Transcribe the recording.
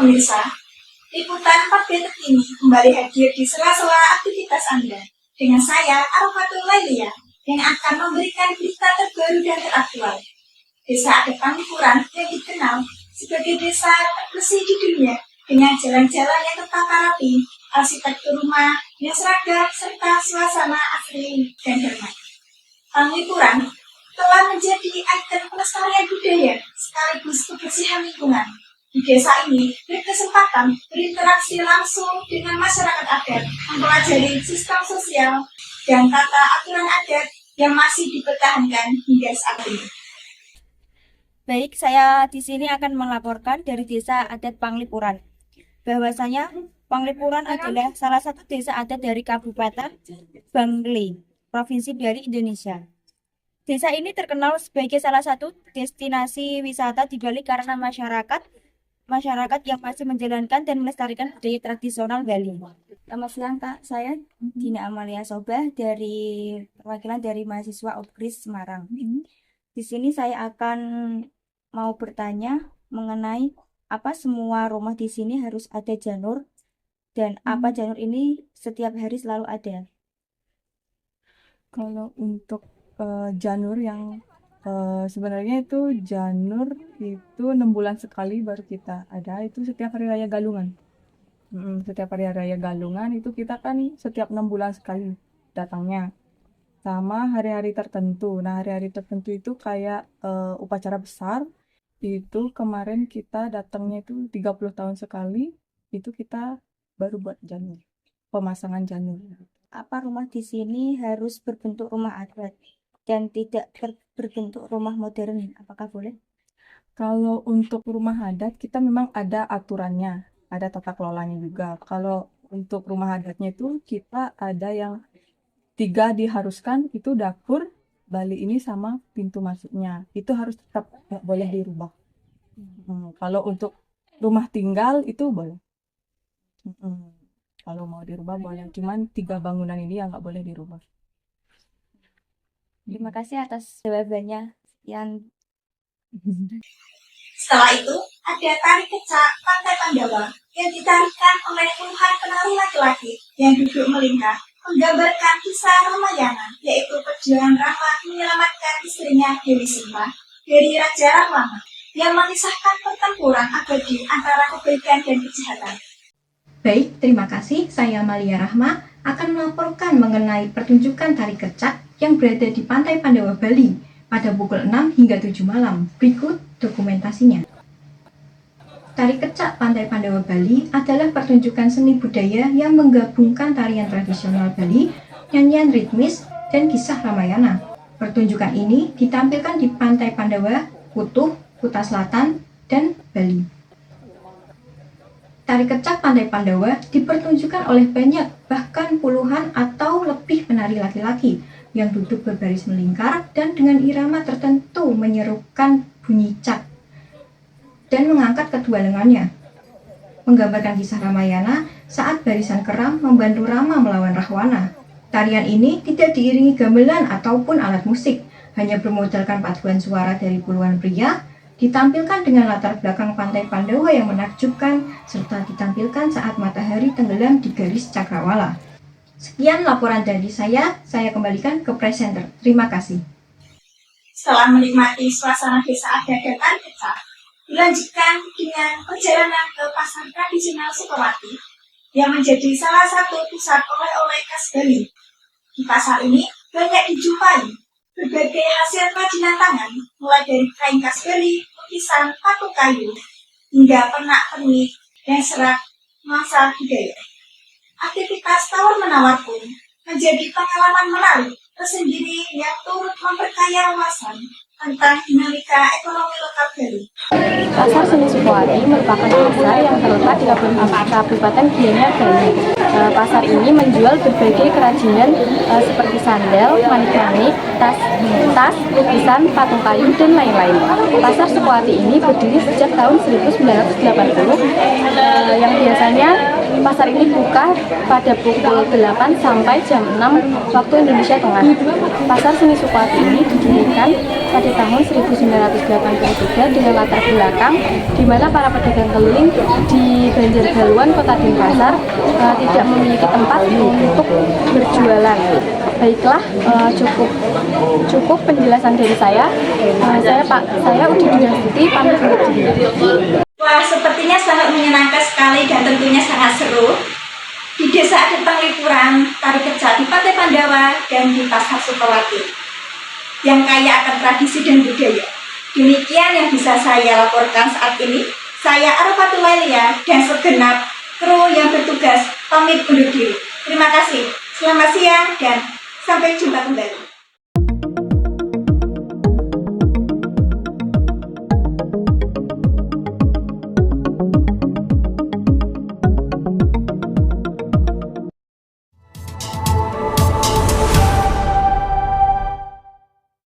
pemirsa, liputan 4B terkini kembali hadir di sela-sela aktivitas Anda dengan saya, Arofatul Lailia, yang akan memberikan berita terbaru dan teraktual. Desa Adat Panglipuran yang dikenal sebagai desa terbersih di dunia dengan jalan-jalan yang tertata rapi, arsitektur rumah yang seragam, serta suasana asri dan hormat. Panglipuran telah menjadi ikon pelestarian budaya sekaligus kebersihan lingkungan. Di desa ini berkesempatan berinteraksi langsung dengan masyarakat adat, mempelajari sistem sosial dan tata aturan adat yang masih dipertahankan hingga saat ini. Baik, saya di sini akan melaporkan dari Desa Adat Panglipuran. Bahwasanya Panglipuran adalah salah satu desa adat dari Kabupaten Bangli, Provinsi Bali, Indonesia. Desa ini terkenal sebagai salah satu destinasi wisata di Bali karena masyarakat yang masih menjalankan dan melestarikan budaya tradisional Bali. Selamat siang Kak, saya Dina Amalia Sobah dari perwakilan dari mahasiswa UPGRIS Semarang. Di sini saya akan mau bertanya mengenai apa semua rumah di sini harus ada janur dan apa janur ini setiap hari selalu ada. Kalau untuk janur yang sebenarnya itu janur itu 6 bulan sekali baru kita ada, itu setiap hari raya Galungan. Setiap hari raya Galungan itu kita kan setiap 6 bulan sekali datangnya. Sama hari-hari tertentu. Nah, hari-hari tertentu itu kayak upacara besar. Itu kemarin kita datangnya itu 30 tahun sekali, itu kita baru buat janur, pemasangan janur. Apa rumah di sini harus berbentuk rumah adat dan tidak berbentuk rumah modern? Apakah boleh? Kalau untuk rumah adat kita memang ada aturannya, ada tata kelolanya juga. Kalau untuk rumah adatnya itu kita ada yang 3 diharuskan, itu dapur, Bali ini sama pintu masuknya. Itu harus tetap nggak boleh dirubah. Kalau untuk rumah tinggal itu boleh. Kalau mau dirubah boleh, cuman 3 bangunan ini yang nggak boleh dirubah. Terima kasih atas jawabannya. Setelah itu, ada tari kecak Pantai Pandawa yang ditarikan oleh puluhan penari laki-laki yang duduk melingkar, menggambarkan kisah Ramayana, yaitu perjuangan Rama menyelamatkan istrinya Dewi Sinta dari Raja Rahwana yang mengisahkan pertempuran abadi antara kebaikan dan kejahatan. Baik, terima kasih. Saya Malia Rahma akan melaporkan mengenai pertunjukan tari kecak yang berada di Pantai Pandawa, Bali pada pukul 6 hingga 7 malam. Berikut dokumentasinya. Tari kecak Pantai Pandawa Bali adalah pertunjukan seni budaya yang menggabungkan tarian tradisional Bali, nyanyian ritmis, dan kisah Ramayana. Pertunjukan ini ditampilkan di Pantai Pandawa, Kutuh, Kuta Selatan, dan Bali. Tari kecak Pantai Pandawa dipertunjukkan oleh banyak, bahkan puluhan atau lebih penari laki-laki yang duduk berbaris melingkar dan dengan irama tertentu menyerukan bunyi cak dan mengangkat kedua lengannya, menggambarkan kisah Ramayana saat barisan keram membantu Rama melawan Rahwana. Tarian ini tidak diiringi gamelan ataupun alat musik, hanya bermodalkan paduan suara dari puluhan pria, ditampilkan dengan latar belakang Pantai Pandawa yang menakjubkan, serta ditampilkan saat matahari tenggelam di garis cakrawala. Sekian laporan dari saya kembalikan ke presenter. Terima kasih. Setelah menikmati suasana desa adat dan tari kecak, dilanjutkan dengan perjalanan ke pasar tradisional Sukawati yang menjadi salah satu pusat oleh-oleh khas Bali. Di pasar ini banyak dijumpai berbagai hasil kerajinan tangan, mulai dari kain khas Bali, lukisan, patung kayu, hingga pernak-pernik dan serat masa budaya. Aktivitas tawar-menawar pun menjadi pengalaman menarik tersendiri yang turut memperkaya wawasan tentang dinamika ekonomi lokal Bali. Pasar Seni Sukawati merupakan pasar yang terletak di Kabupaten Gianyar, Bali. Pasar ini menjual berbagai kerajinan seperti sandal, manik-manik, tas, lukisan, patung kayu, dan lain-lain. Pasar Sukawati ini berdiri sejak tahun 1980 yang biasanya Pasar ini buka pada pukul 8 sampai jam 6 waktu Indonesia Tengah. Pasar Seni Sukuati ini didirikan pada tahun 1983 dengan latar belakang di mana para pedagang keliling di Banjargaluan, Kota Denpasar tidak memiliki tempat untuk berjualan. Baiklah, cukup penjelasan dari saya. Saya Udi Dwiastuti pamit undur diri. Wah, sepertinya sangat menyenangkan sekali dan tentunya sangat seru. Di Desa Adat Panglipuran, Tari Kecak di Pantai Pandawa, dan di Pasar Sukawati yang kaya akan tradisi dan budaya. Demikian yang bisa saya laporkan saat ini. Saya Arafatul Lailia dan segenap kru yang bertugas pamit undur diri. Terima kasih. Selamat siang dan sampai jumpa kembali.